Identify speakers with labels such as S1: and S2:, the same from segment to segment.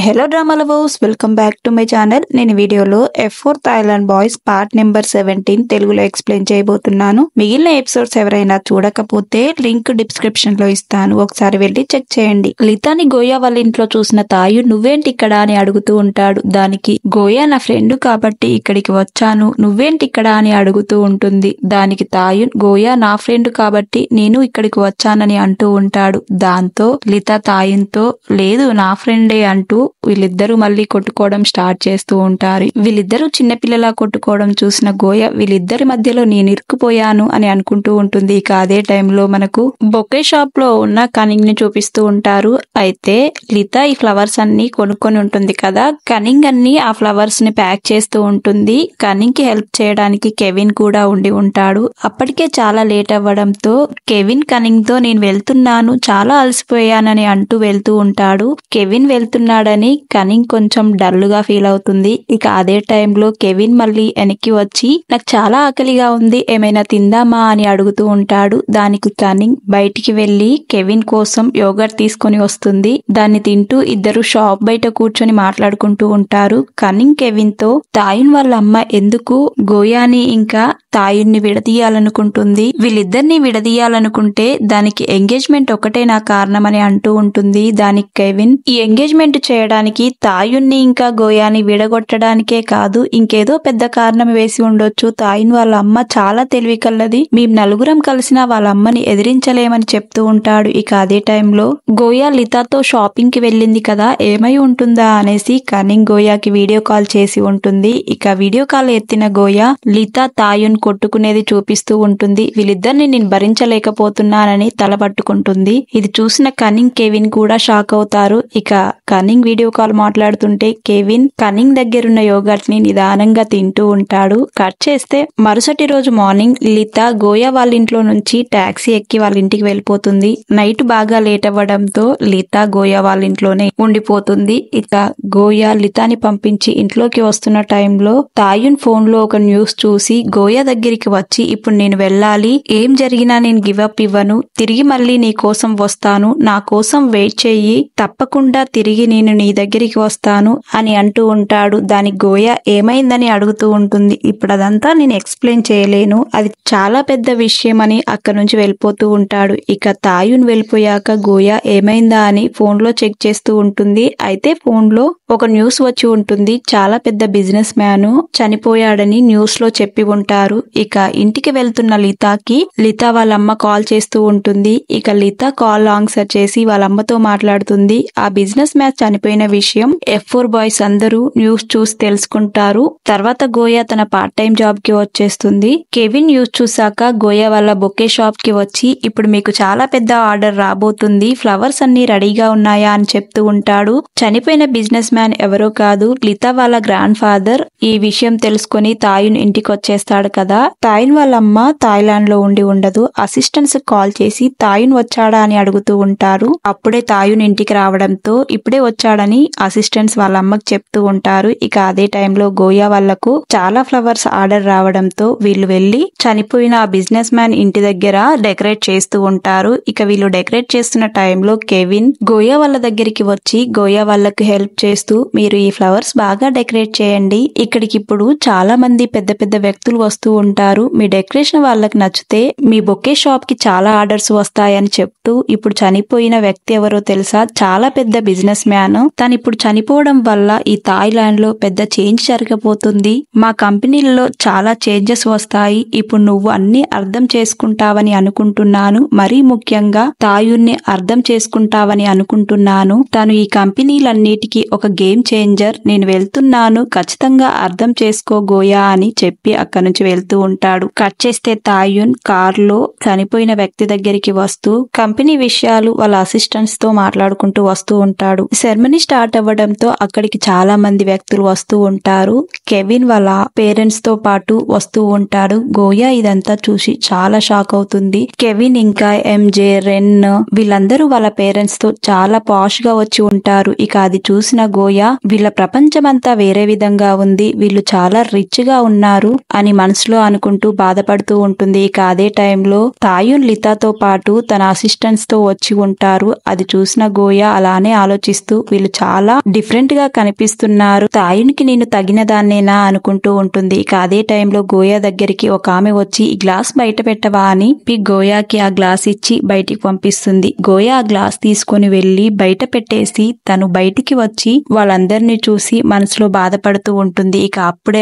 S1: Hello drama lovers, welcome back to my channel. నేను వీడియోలో F4 Thailand boys part number 17 తెలుగులో explain చేయబోతున్నాను. మిగిలిన ఎపిసోడ్స్ ఎవరైనా చూడకపోతే లింక్ డిస్క్రిప్షన్ లో ఇస్తాను, ఒకసారి వెళ్ళి చెక్ చేయండి. లితాని గోయా వాళ్ళ ఇంట్లో చూసిన తాయు నువ్వేంటి ఇక్కడ అని అడుగుతూ ఉంటాడు. దానికి గోయా నా ఫ్రెండ్ కాబట్టి ఇక్కడికి వచ్చాను, నువ్వేంటి ఇక్కడ అని అడుగుతూ ఉంటుంది. దానికి తాయు గోయా నా ఫ్రెండ్ కాబట్టి నేను ఇక్కడికి వచ్చానని అంటూ ఉంటాడు. దాంతో లితా తాయున్తో లేదు నా ఫ్రెండే అంటూ వీళ్ళిద్దరూ మళ్ళీ కొట్టుకోవడం స్టార్ట్ చేస్తూ ఉంటారు. వీళ్ళిద్దరూ చిన్నపిల్లలా కొట్టుకోవడం చూసిన గోయా వీళ్ళిద్దరి మధ్యలో నేను ఇరుక్కుపోయాను అని అనుకుంటూ ఉంటుంది. ఇక అదే టైంలో మనకు బొకే షాప్ లో ఉన్న కనింగ్ ని చూపిస్తూ ఉంటారు. అయితే లితా ఈ ఫ్లవర్స్ అన్ని కొనుక్కొని ఉంటుంది కదా, కనింగ్ అన్ని ఆ ఫ్లవర్స్ ని ప్యాక్ చేస్తూ ఉంటుంది. కనింగ్ కి హెల్ప్ చేయడానికి కెవిన్ కూడా ఉండి ఉంటాడు. అప్పటికే చాలా లేట్ అవ్వడంతో కెవిన్ కనింగ్ తో నేను వెళ్తున్నాను, చాలా అలసిపోయానని అంటూ వెళ్తూ ఉంటాడు. కెవిన్ వెళ్తున్నాడని కనింగ్ కొంచెం డల్ గా ఫీల్ అవుతుంది. ఇక అదే టైంలో కెవిన్ మళ్ళీ వెనక్కి వచ్చి నాకు చాలా ఆకలిగా ఉంది, ఏమైనా తిందామా అని అడుగుతూ ఉంటాడు. దానికి కనింగ్ బయటికి వెళ్లి కెవిన్ కోసం యోగర్ట్ తీసుకొని వస్తుంది. దాన్ని తింటూ ఇద్దరు షాప్ బయట కూర్చొని మాట్లాడుకుంటూ ఉంటారు. కనింగ్ కెవిన్ తో తాయున్ వాళ్ళ అమ్మ ఎందుకు గోయాని ఇంకా తాయున్ని విడదీయాలనుకుంటుంది, వీళ్ళిద్దరిని విడదీయాలనుకుంటే దానికి ఎంగేజ్మెంట్ ఒకటే నా కారణమని అంటూ ఉంటుంది. దానికి కెవిన్ ఈ ఎంగేజ్మెంట్ చేయడానికి తాయున్ని ఇంకా గోయాని విడగొట్టడానికే కాదు ఇంకేదో పెద్ద కారణం వేసి ఉండొచ్చు, తాయున్ వాళ్ళ అమ్మ చాలా తెలివి కల్లది, మేము నలుగురం కలిసిన వాళ్ళ అమ్మని ఎదిరించలేమని చెప్తూ ఉంటాడు. ఇక అదే టైంలో గోయా లితాతో షాపింగ్ కి వెళ్ళింది కదా, ఏమై ఉంటుందా అనేసి కనింగ్ గోయాకి వీడియో కాల్ చేసి ఉంటుంది. ఇక వీడియో కాల్ ఎత్తిన గోయా లితా తాయున్ కొట్టుకునేది చూపిస్తూ ఉంటుంది. వీళ్ళిద్దరిని నేను భరించలేకపోతున్నానని తల పట్టుకుంటుంది. ఇది చూసిన కనింగ్ కెవిన్ కూడా షాక్ అవుతారు. ఇక కనింగ్ వీడియో కాల్ మాట్లాడుతుంటే కెవిన్ కనింగ్ దగ్గరున్న యోగర్ట్ ని నిదానంగా తింటూ ఉంటాడు. కట్ చేస్తే మరుసటి రోజు మార్నింగ్ లితా గోయా వాళ్ళ ఇంట్లో నుంచి టాక్సీ ఎక్కి వాళ్ళ ఇంటికి వెళ్ళిపోతుంది. నైట్ బాగా లేట్ అవ్వడంతో లితా గోయా వాళ్ళ ఇంట్లోనే ఉండిపోతుంది. ఇక గోయా లితాని పంపించి ఇంట్లోకి వస్తున్న టైంలో తాయున్ ఫోన్ లో ఒక న్యూస్ చూసి గోయా దగ్గరికి వచ్చి ఇప్పుడు నేను వెళ్ళాలి, ఏం జరిగినా నేను గివ్ అప్ ఇవ్వను, తిరిగి మళ్ళీ నీ కోసం వస్తాను, నా కోసం వెయిట్ చెయ్యి, తప్పకుండా తిరిగి నేను నీ దగ్గరికి వస్తాను అని అంటూ ఉంటాడు. దానికి గోయా ఏమైందని అడుగుతూ ఉంటుంది. ఇప్పుడు అదంతా నేను ఎక్స్ప్లెయిన్ చేయలేను, అది చాలా పెద్ద విషయం అని అక్కడి నుంచి వెళ్ళిపోతూ ఉంటాడు. ఇక తాయున్ వెళ్ళిపోయాక గోయా ఏమైందా అని ఫోన్ లో చెక్ చేస్తూ ఉంటుంది. అయితే ఫోన్ లో ఒక న్యూస్ వచ్చి ఉంటుంది, చాలా పెద్ద బిజినెస్ మ్యాన్ చనిపోయాడని న్యూస్ లో చెప్పి ఉంటారు. ఇక ఇంటికి వెళ్తున్న లితాకి లితా వాళ్ళ అమ్మ కాల్ చేస్తూ ఉంటుంది. ఇక లితా కాల్ ఆన్సర్ చేసి వాళ్ళ అమ్మతో మాట్లాడుతుంది. ఆ బిజినెస్ మ్యాన్ చనిపోయిన విషయం F4 బాయ్స్ అందరూ న్యూస్ చూసి తెలుసుకుంటారు. తర్వాత గోయా తన పార్ట్ టైం జాబ్ కి వచ్చేస్తుంది. కెవిన్ న్యూస్ చూసాక గోయా వాళ్ళ బొకే షాప్ కి వచ్చి ఇప్పుడు మీకు చాలా పెద్ద ఆర్డర్ రాబోతుంది, ఫ్లవర్స్ అన్ని రెడీగా ఉన్నాయా అని చెప్తూ ఉంటాడు. చనిపోయిన బిజినెస్ మ్యాన్ ఎవరో కాదు, లితా వాళ్ళ గ్రాండ్ ఫాదర్. ఈ విషయం తెలుసుకుని తాయున్ ఇంటికి వచ్చేస్తాడు కదా. తాయున్ వాళ్ళ అమ్మ థాయిలాండ్ లో ఉండి ఉండదు, అసిస్టెంట్స్ కాల్ చేసి తాయున్ వచ్చాడా అని అడుగుతూ ఉంటారు. అప్పుడే తాయున్ ఇంటికి రావడంతో ఇప్పుడే వచ్చాడని అసిస్టెంట్స్ వాళ్ళ అమ్మకి చెప్తూ ఉంటారు. ఇక అదే టైంలో గోయా వాళ్లకు చాలా ఫ్లవర్స్ ఆర్డర్ రావడంతో వీళ్ళు వెళ్లి చనిపోయిన ఆ బిజినెస్ మ్యాన్ ఇంటి దగ్గర డెకరేట్ చేస్తూ ఉంటారు. ఇక వీళ్ళు డెకరేట్ చేస్తున్న టైంలో కెవిన్ గోయా వాళ్ళ దగ్గరికి వచ్చి గోయా వాళ్ళకు హెల్ప్ చేస్తూ మీరు ఈ ఫ్లవర్స్ బాగా డెకరేట్ చేయండి, ఇక్కడికి ఇప్పుడు చాలా మంది పెద్ద పెద్ద వ్యక్తులు వస్తూ ఉంటారు, మీ డెకరేషన్ వాళ్ళకి నచ్చితే మీ బొకే షాప్ కి చాలా ఆర్డర్స్ వస్తాయని చెప్తూ ఇప్పుడు చనిపోయిన వ్యక్తి ఎవరో తెలుసా, చాలా పెద్ద బిజినెస్ మ్యాన్, తను ఇప్పుడు చనిపోవడం వల్ల ఈ థాయిలాండ్ లో పెద్ద చేంజ్ జరగబోతుంది, మా కంపెనీలలో చాలా చేంజెస్ వస్తాయి, ఇప్పుడు నువ్వు అన్ని అర్థం చేసుకుంటావని అనుకుంటున్నాను, మరీ ముఖ్యంగా తాయున్ని అర్థం చేసుకుంటావని అనుకుంటున్నాను, తను ఈ కంపెనీలన్నిటికీ ఒక గేమ్ చేంజర్, నేను వెళ్తున్నాను, ఖచ్చితంగా అర్థం చేసుకో గోయా అని చెప్పి అక్కడి నుంచి వెళ్తూ ఉంటాడు. కట్ చేస్తే తాయున్ కార్ లో చనిపోయిన వ్యక్తి దగ్గరికి వస్తూ కంపెనీ విషయాలు వాళ్ళ అసిస్టెంట్స్ తో మాట్లాడుకుంటూ వస్తూ ఉంటాడు. సెరమనీ స్టార్ట్ అవ్వడంతో అక్కడికి చాలా మంది వ్యక్తులు వస్తూ ఉంటారు. కెవిన్ వాళ్ళ పేరెంట్స్ తో పాటు వస్తూ ఉంటాడు. గోయా ఇదంతా చూసి చాలా షాక్ అవుతుంది. కెవిన్ ఇంకా ఎంజే రెన్ వీళ్ళందరూ వాళ్ళ పేరెంట్స్ తో చాలా పాష్ గా వచ్చి ఉంటారు. ఇక అది చూసిన గోయా వీళ్ళ ప్రపంచమంతా వేరే విధంగా ఉంది, వీళ్ళు చాలా రిచ్ గా ఉన్నారు అని మనసులో అనుకుంటూ బాధపడుతూ ఉంటుంది. ఇక అదే టైంలో తాయున్ లితాతో పాటు తన అసిస్టెంట్స్ తో వచ్చి ఉంటారు. అది చూసిన గోయా అలానే ఆలోచిస్తూ వీళ్ళు చాలా డిఫరెంట్ గా కనిపిస్తున్నారు, తాయునికి నేను తగిన దాన్నేనా అనుకుంటూ ఉంటుంది. ఇక అదే టైంలో గోయా దగ్గరికి ఒక ఆమె వచ్చి ఈ గ్లాస్ బయట పెట్టవా అని గోయాకి ఆ గ్లాస్ ఇచ్చి బయటికి పంపిస్తుంది. గోయా ఆ గ్లాస్ తీసుకొని వెళ్లి బయట పెట్టేసి తను బయటికి వచ్చి వాళ్ళందరినీ చూసి మనసులో బాధపడుతూ ఉంటుంది. ఇక అప్పుడే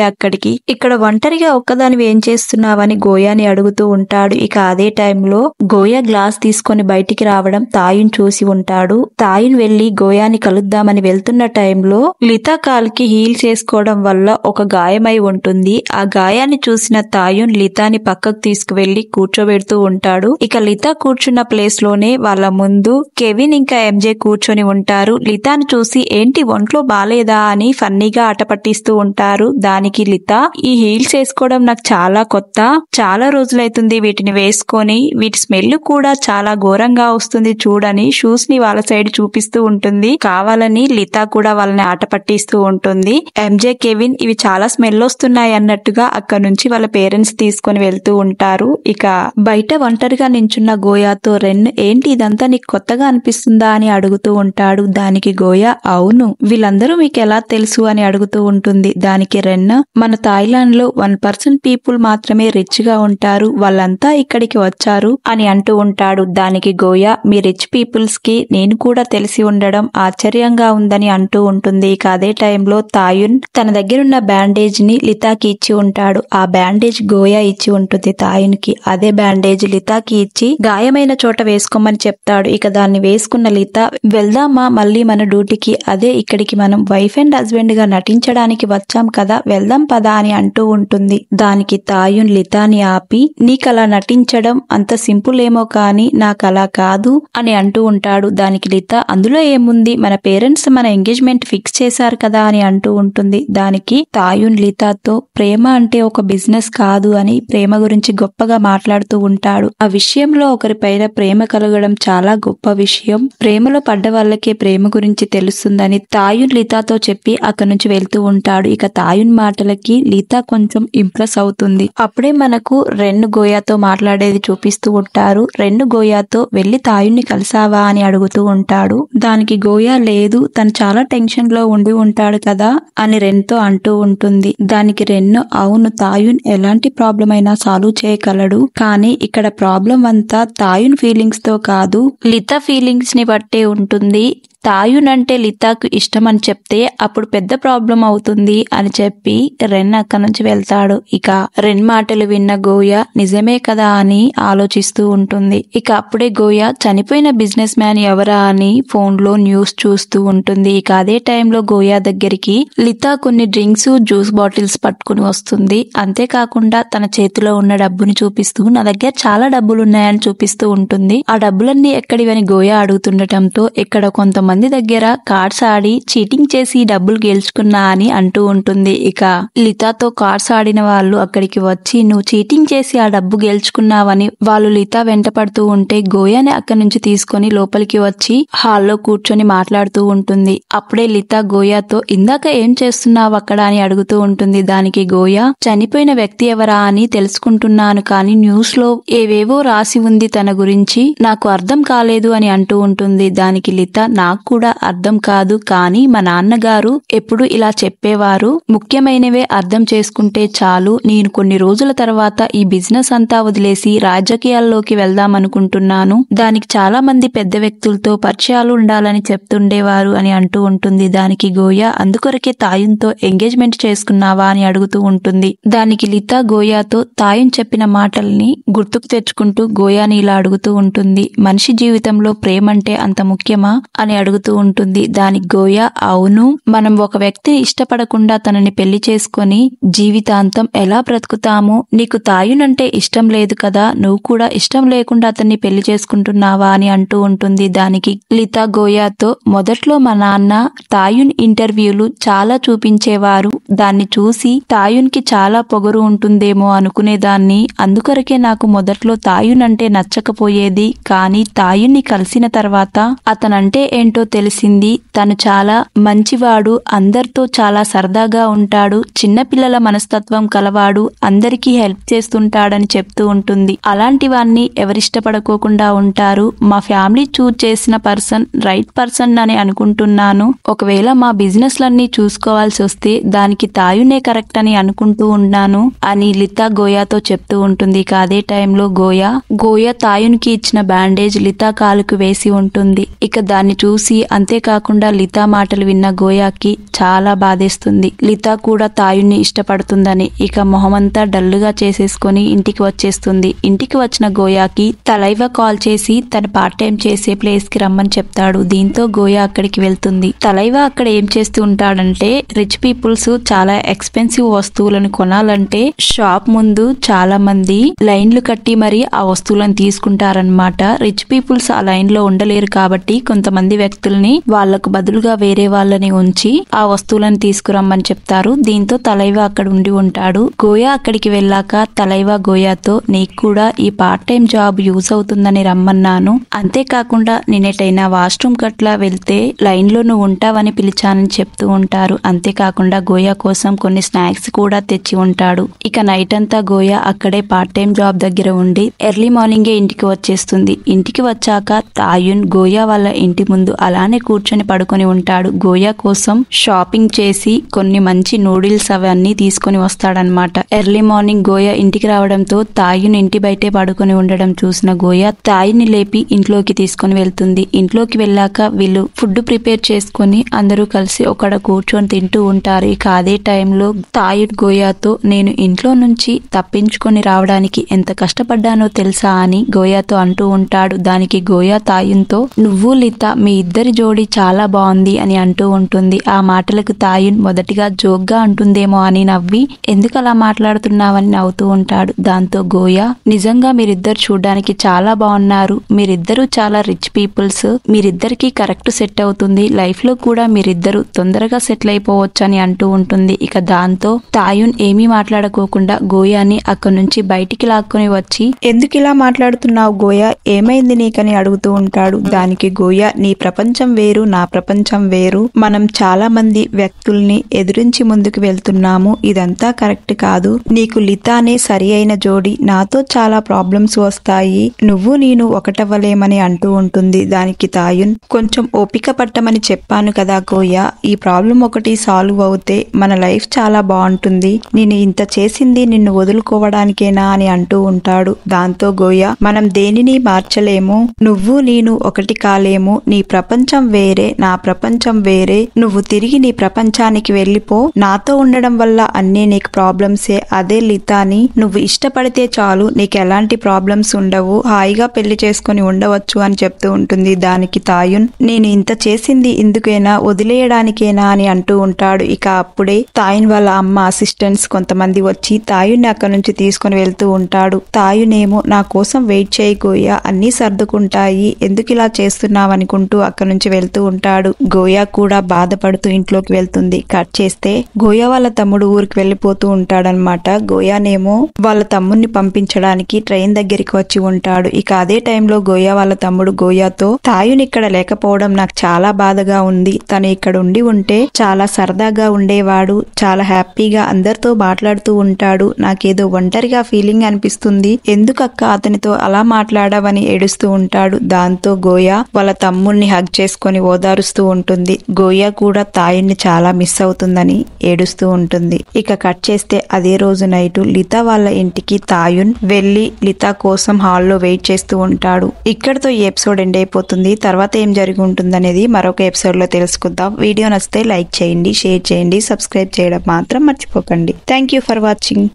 S1: ఇక్కడ ఒంటరిగా ఒక్కదానివి ఏం చేస్తున్నావని గోయాని అడుగుతూ ఉంటాడు. ఇక అదే టైంలో గోయా గ్లాస్ తీసుకొని బయటికి రావడం తాయున్ చూసి ఉంటాడు. తాయున్ వెళ్లి గోయాని కలుద్దామని వెళ్తున్న టైంలో లితా కాల్కి హీల్ చేసుకోవడం వల్ల ఒక గాయమై ఉంటుంది. ఆ గాయాన్ని చూసిన తాయున్ లితాని పక్కకు తీసుకువెళ్లి కూర్చోబెడుతూ ఉంటాడు. ఇక లితా కూర్చున్న ప్లేస్ లోనే వాళ్ళ ముందు కెవిన్ ఇంకా ఎంజే కూర్చొని ఉంటారు. లితాని చూసి ఏంటి ఒంట్లో బాలేదా అని ఫన్నీగా ఆట పట్టిస్తూ ఉంటారు. దానికి లితా, ఈ హీల్స్ వేసుకోవడం నాకు చాలా కొత్త, చాలా రోజులైతుంది వీటిని వేసుకొని, వీటి స్మెల్ కూడా చాలా ఘోరంగా వస్తుంది చూడని షూస్ ని వాళ్ళ సైడ్ చూపిస్తూ ఉంటుంది. కావాలని లితా కూడా వాళ్ళని ఆట పట్టిస్తూ ఉంటుంది. ఎంజే కెవిన్ ఇవి చాలా స్మెల్ వస్తున్నాయి అన్నట్టుగా అక్కడ నుంచి వాళ్ళ పేరెంట్స్ తీసుకొని వెళ్తూ ఉంటారు. ఇక బయట ఒంటరిగా నించున్న గోయాతో రెన్ ఏంటి ఇదంతా నీకు కొత్తగా అనిపిస్తుందా అని అడుగుతూ ఉంటాడు. దానికి గోయా అవును, వీళ్ళందరూ మీకు ఎలా తెలుసు అని అడుగుతూ ఉంటుంది. దానికి రెన్ మన థాయిలాండ్ లో 1% పీపుల్ మాత్రమే రిచ్ గా ఉంటారు, వాళ్ళంతా ఇక్కడికి వచ్చారు అని అంటూ ఉంటాడు. దానికి గోయా మీ రిచ్ పీపుల్స్ కి నేను కూడా తెలిసి ఉండడం ఆశ్చర్యంగా ఉందని అంటూ ఉంటుంది. ఇక అదే టైంలో తాయున్ తన దగ్గరున్న బ్యాండేజ్ ని లితాకి ఇచ్చి ఉంటాడు. ఆ బ్యాండేజ్ గోయా ఇచ్చి ఉంటుంది తాయున్ కి. అదే బ్యాండేజ్ లితాకి ఇచ్చి గాయమైన చోట వేసుకోమని చెప్తాడు. ఇక దాన్ని వేసుకున్న లితా వెళ్దామా మళ్ళీ మన డ్యూటీకి, అదే ఇక్కడికి మనం వైఫ్ అండ్ హస్బెండ్ గా నటించడానికి వచ్చాం కదా, వెళ్దాం పదా అని అంటూ ఉంటుంది. దానికి తాయున్ లితాని ఆపి నీకలా నటించడం అంత సింపుల్ ఏమో కానీ నాకలా కాదు అని అంటూ ఉంటాడు. దానికి లితా అందులో ఏముంది, మన పేరెంట్స్ మన ఎంగేజ్మెంట్ ఫిక్స్ చేశారు కదా అని అంటూ ఉంటుంది. దానికి తాయున్ లితాతో ప్రేమ అంటే ఒక బిజినెస్ కాదు అని ప్రేమ గురించి గొప్పగా మాట్లాడుతూ ఉంటాడు. ఆ విషయంలో ఒకరిపైన ప్రేమ కలగడం చాలా గొప్ప విషయం, ప్రేమలో పడ్డ వాళ్ళకే ప్రేమ గురించి తెలుస్తుందని తాయున్ లితాతో చెప్పి అక్కడి నుంచి వెళ్తూ ఉంటాడు. ఇక తాయున్ మాటలకి లితా కొంచెం ఇంప్రెస్ అవుతుంది. అప్పుడే మనకు రెన్ గోయాతో మాట్లాడేది చూపిస్తూ ఉంటారు. రెన్ గోయాతో వెళ్లి తాయున్ని కలిసావా అని అడుగుతూ ఉంటాడు. దానికి గోయా లేదు, తను చాలా టెన్షన్ లో ఉండి ఉంటాడు కదా అని రెన్ తో అంటూ ఉంటుంది. దానికి రెన్ అవును, తాయున్ ఎలాంటి ప్రాబ్లం అయినా సాల్వ్ చేయగలడు, కానీ ఇక్కడ ప్రాబ్లం అంతా తాయున్ ఫీలింగ్స్ తో కాదు లితా ఫీలింగ్స్ ని బట్టే ఉంటుంది. తాయున్ అంటే లితాకు ఇష్టం అని చెప్తే అప్పుడు పెద్ద ప్రాబ్లం అవుతుంది అని చెప్పి రెన్ అక్కడి నుంచి వెళ్తాడు. ఇక రెన్ మాటలు విన్న గోయా నిజమే కదా అని ఆలోచిస్తూ ఉంటుంది. ఇక అప్పుడే గోయా చనిపోయిన బిజినెస్ మ్యాన్ ఎవరా అని ఫోన్ లో న్యూస్ చూస్తూ ఉంటుంది. ఇక అదే టైంలో గోయా దగ్గరికి లితా కొన్ని డ్రింక్స్ జ్యూస్ బాటిల్స్ పట్టుకుని వస్తుంది. అంతేకాకుండా తన చేతిలో ఉన్న డబ్బుని చూపిస్తూ నా దగ్గర చాలా డబ్బులు ఉన్నాయని చూపిస్తూ ఉంటుంది. ఆ డబ్బులన్నీ ఎక్కడివని గోయా అడుగుతుండటంతో ఇక్కడ కొంతమంది దగ్గర కార్డ్స్ ఆడి చీటింగ్ చేసి డబ్బులు గెలుచుకున్నా అని అంటూ ఉంటుంది. ఇక లితాతో కార్డ్స్ ఆడిన వాళ్ళు అక్కడికి వచ్చి నువ్వు చీటింగ్ చేసి ఆ డబ్బు గెలుచుకున్నావని వాళ్ళు లితా వెంట పడుతూ ఉంటే గోయాని అక్కడి నుంచి తీసుకొని లోపలికి వచ్చి హాల్లో కూర్చొని మాట్లాడుతూ ఉంటుంది. అప్పుడే లితా గోయాతో ఇందాక ఏం చేస్తున్నావు అక్కడ అని అడుగుతూ ఉంటుంది. దానికి గోయా చనిపోయిన వ్యక్తి ఎవరా అని తెలుసుకుంటున్నాను, కానీ న్యూస్ లో ఏవేవో రాసి ఉంది తన గురించి, నాకు అర్థం కాలేదు అని అంటూ ఉంటుంది. దానికి లితా నాకు కూడా అర్థం కాదు, కానీ మా నాన్నగారు ఎప్పుడు ఇలా చెప్పేవారు, ముఖ్యమైనవే అర్థం చేసుకుంటే చాలు, నేను కొన్ని రోజుల తర్వాత ఈ బిజినెస్ అంతా వదిలేసి రాజకీయాల్లోకి వెళ్దామనుకుంటున్నాను, దానికి చాలా మంది పెద్ద వ్యక్తులతో పరిచయాలు ఉండాలని చెప్తుండేవారు అని అంటూ ఉంటుంది. దానికి గోయా అందుకొరకే తాయున్తో ఎంగేజ్మెంట్ చేసుకున్నావా అని అడుగుతూ ఉంటుంది. దానికి లితా గోయాతో తాయున్ చెప్పిన మాటల్ని గుర్తుకు తెచ్చుకుంటూ గోయాని ఇలా అడుగుతూ ఉంటుంది, మనిషి జీవితంలో ప్రేమ అంటే అంత ముఖ్యమా అని అడుగుతూ ఉంటుంది. దానికి గోయా అవును, మనం ఒక వ్యక్తిని ఇష్టపడకుండా తనని పెళ్లి చేసుకొని జీవితాంతం ఎలా బ్రతుకుతామో, నీకు తాయున్ అంటే ఇష్టం లేదు కదా, నువ్వు కూడా ఇష్టం లేకుండా అతన్ని పెళ్లి చేసుకుంటున్నావా అని అంటూ ఉంటుంది. దానికి లితా గోయాతో మొదట్లో మా నాన్న తాయున్ ఇంటర్వ్యూలు చాలా చూపించేవారు, దాన్ని చూసి తాయున్ కి చాలా పొగరు ఉంటుందేమో అనుకునేదాన్ని, అందుకొరకే నాకు మొదట్లో తాయున్ అంటే నచ్చకపోయేది, కానీ తాయున్ని కలిసిన తర్వాత అతనంటే ఏంటో తెలిసింది తను చాలా మంచివాడు, అందరితో చాలా సరదాగా ఉంటాడు, చిన్నపిల్లల మనస్తత్వం కలవాడు, అందరికీ హెల్ప్ చేస్తుంటాడని చెప్తూ ఉంటుంది. అలాంటి వాన్ని ఎవరిష్టపడుకోకుండా ఉంటారు. మా ఫ్యామిలీ చూజ్ చేసిన పర్సన్ రైట్ పర్సన్ అని అనుకుంటున్నాను. ఒకవేళ మా బిజినెస్ లన్నీ చూసుకోవాల్సి వస్తే దానికి తాయునే కరెక్ట్ అని అనుకుంటూ ఉన్నాను అని లితా గోయాతో చెప్తూ ఉంటుంది. ఇక అదే టైంలో గోయా తాయునికి ఇచ్చిన బ్యాండేజ్ లితా కాలుకు వేసి ఉంటుంది. ఇక దాన్ని చూసి అంతేకాకుండా లితా మాటలు విన్న గోయాకి చాలా బాధేస్తుంది. లితా కూడా తాయుని ఇష్టపడుతుందని ఇక మొహమంతా డల్లుగా చేసేసుకొని ఇంటికి వచ్చేస్తుంది. ఇంటికి వచ్చిన గోయాకి తలైవా కాల్ చేసి తన పార్ట్ టైం చేసే ప్లేస్ కి రమ్మని చెప్తాడు. దీంతో గోయా అక్కడికి వెళ్తుంది. తలైవా అక్కడ ఏం చేస్తూ ఉంటాడంటే రిచ్ పీపుల్స్ చాలా ఎక్స్పెన్సివ్ వస్తువులను కొనాలంటే షాప్ ముందు చాలా మంది లైన్లు కట్టి మరి ఆ వస్తువులను తీసుకుంటారనమాట. రిచ్ పీపుల్స్ ఆ లైన్ లో ఉండలేరు కాబట్టి కొంతమంది వ్యక్తుల్ని వాళ్లకు బదులుగా వేరే వాళ్ళని ఉంచి ఆ వస్తువులను తీసుకురమ్మని చెప్తారు. దీంతో తలైవా అక్కడ ఉండి ఉంటాడు. గోయా అక్కడికి వెళ్ళాక తలైవా గోయాతో నీకు కూడా ఈ పార్ట్ టైం జాబ్ యూజ్ అవుతుందని రమ్మన్నాను, అంతేకాకుండా నేనేటైనా వాష్రూమ్ కట్లా వెళ్తే లైన్ లో నువ్వు ఉంటావని పిలిచానని చెప్తూ ఉంటారు. అంతేకాకుండా గోయా కోసం కొన్ని స్నాక్స్ కూడా తెచ్చి ఉంటాడు. ఇక నైట్ అంతా గోయా అక్కడే పార్ట్ టైం జాబ్ దగ్గర ఉండి ఎర్లీ మార్నింగే ఇంటికి వచ్చేస్తుంది. ఇంటికి వచ్చాక తాయున్ గోయా వాళ్ళ ఇంటి ముందు అలానే కూర్చొని పడుకొని ఉంటాడు. గోయా కోసం షాపింగ్ చేసి కొన్ని మంచి నూడిల్స్ అవన్నీ తీసుకొని వస్తాడనమాట. ఎర్లీ మార్నింగ్ గోయా ఇంటికి రావడంతో తాయున్ ఇంటి బయటే పడుకొని ఉండడం చూసిన గోయా తాయుని లేపి ఇంట్లోకి తీసుకొని వెళ్తుంది. ఇంట్లోకి వెళ్ళాక వీళ్ళు ఫుడ్ ప్రిపేర్ చేసుకుని అందరూ కలిసి ఒకడ కూర్చొని తింటూ ఉంటారు. ఇక అదే టైంలో తాయున్ గోయాతో నేను ఇంట్లో నుంచి తప్పించుకొని రావడానికి ఎంత కష్టపడ్డానో తెలుసా అని గోయాతో అంటూ ఉంటాడు. దానికి గోయా తాయున్తో నువ్వు లితా మీ ఇద్దరి జోడి చాలా బాగుంది అని అంటూ ఉంటుంది. ఆ మాటలకు తాయున్ మొదటిగా జోక్గా అంటుందేమో అని నవ్వి ఎందుకు అలా మాట్లాడుతున్నావని నవ్వుతూ ఉంటాడు. దాంతో గోయా నిజంగా మీరిద్దరు చూడడానికి చాలా బాగున్నారు, మీరిద్దరూ చాలా రిచ్ పీపుల్స్, మీరిద్దరికి కరెక్ట్ సెట్ అవుతుంది, లైఫ్ లో కూడా మీరిద్దరు తొందరగా సెటిల్ అయిపోవచ్చు అని అంటూ ఉంటుంది. ఇక దాంతో తాయున్ ఏమీ మాట్లాడుకోకుండా గోయాని అక్కడి నుంచి బయటికి లాక్కొని వచ్చి ఎందుకు ఇలా మాట్లాడుతున్నావు గోయా, ఏమైంది నీకని అడుగుతూ ఉంటాడు. దానికి గోయా నీ ప్రపంచం వేరు, నా ప్రపంచం వేరు, మనం చాలా మంది వ్యక్తుల్ని ఎదురించి ముందుకు వెళ్తున్నాము, ఇదంతా కరెక్ట్ కాదు, నీకు లితానే సరి అయిన జోడి, నాతో చాలా ప్రాబ్లమ్స్ వస్తాయి, నువ్వు నేను ఒకటవ్వలేమని అంటూ ఉంటుంది. దానికి తాయున్ కొంచెం ఓపిక పట్టమని చెప్పాను కదా గోయా, ఈ ప్రాబ్లం ఒకటి సాల్వ్ అవుతే మన లైఫ్ చాలా బాగుంటుంది, నేను ఇంత చేసింది నిన్ను వదులుకోవడానికేనా అని అంటూ ఉంటాడు. దాంతో గోయా మనం దేనిని మార్చలేము, నువ్వు నేను ఒకటి కాలేము, నీ ప్రపంచం వేరే నా ప్రపంచం వేరే, నువ్వు తిరిగి నీ ప్రపంచానికి వెళ్ళిపో, నాతో ఉండడం వల్ల అన్నీ నీకు ప్రాబ్లమ్సే, అదే లితాని నువ్వు ఇష్టపడితే చాలు నీకు ఎలాంటి ప్రాబ్లమ్స్ ఉండవు, హాయిగా పెళ్లి చేసుకుని ఉండవచ్చు అని చెప్తూ ఉంటుంది. దానికి తాయున్ నేను ఇంత చేసింది ఇందుకేనా, వదిలేయడానికేనా అని అంటూ ఉంటాడు. ఇక అప్పుడే తాయున్ వాళ్ళ అమ్మ అసిస్టెంట్స్ కొంతమంది వచ్చి తాయున్ని అక్కడి నుంచి తీసుకుని వెళ్తూ ఉంటాడు. తాయునేమో నా కోసం వెయిట్ చేయి గోయా, అన్నీ సర్దుకుంటాయి, ఎందుకు ఇలా చేస్తున్నావనుకుంటూ అక్కడి నుంచి వెళ్తూ ఉంటాడు. గోయా కూడా బాధపడుతూ ఇంట్లోకి వెళ్తుంది. కట్ చేస్తే గోయా వాళ్ళ తమ్ముడు ఊరికి వెళ్ళిపోతూ ఉంటాడనమాట. గోయానేమో వాళ్ళ తమ్ముడిని పంపించడానికి ట్రైన్ దగ్గరికి వచ్చి ఉంటాడు. ఇక అదే టైంలో గోయా వాళ్ళ తమ్ముడు గోయాతో తాయుని ఇక్కడ లేకపోవడం నాకు చాలా బాధగా ఉంది, తను ఇక్కడ ఉంటే చాలా సరదాగా ఉండేవాడు, చాలా హ్యాపీగా అందరితో మాట్లాడుతూ ఉంటాడు, నాకేదో ఒంటరిగా ఫీలింగ్ అనిపిస్తుంది, ఎందుకక్క అతనితో అలా మాట్లాడావని ఏడుస్తూ ఉంటాడు. దాంతో గోయా వాళ్ళ తమ్ముడిని హగ్ చేసుకొని ఓదారుస్తూ ఉంటుంది. గోయా కూడా తాయుని చాలా మిస్ అవుతుందని ఏడుస్తూ ఉంటుంది. ఇక కట్ చేస్తే అదే రోజు నైట్ లితా వాళ్ళ ఇంటికి తాయున్ వెళ్లి లితా కోసం హాల్లో వెయిట్ చేస్తూ ఉంటాడు. ఇక్కడతో ఈ ఎపిసోడ్ ఎండ్ అయిపోతుంది. తర్వాత ఏం జరిగి ఉంటుందనేది మరొక ఎపిసోడ్ లో తెలుసుకుందాం. వీడియో నచ్చితే లైక్ చేయండి, షేర్ చేయండి, సబ్స్క్రైబ్ చేయడం మాత్రం మర్చిపోకండి. Thank you for watching.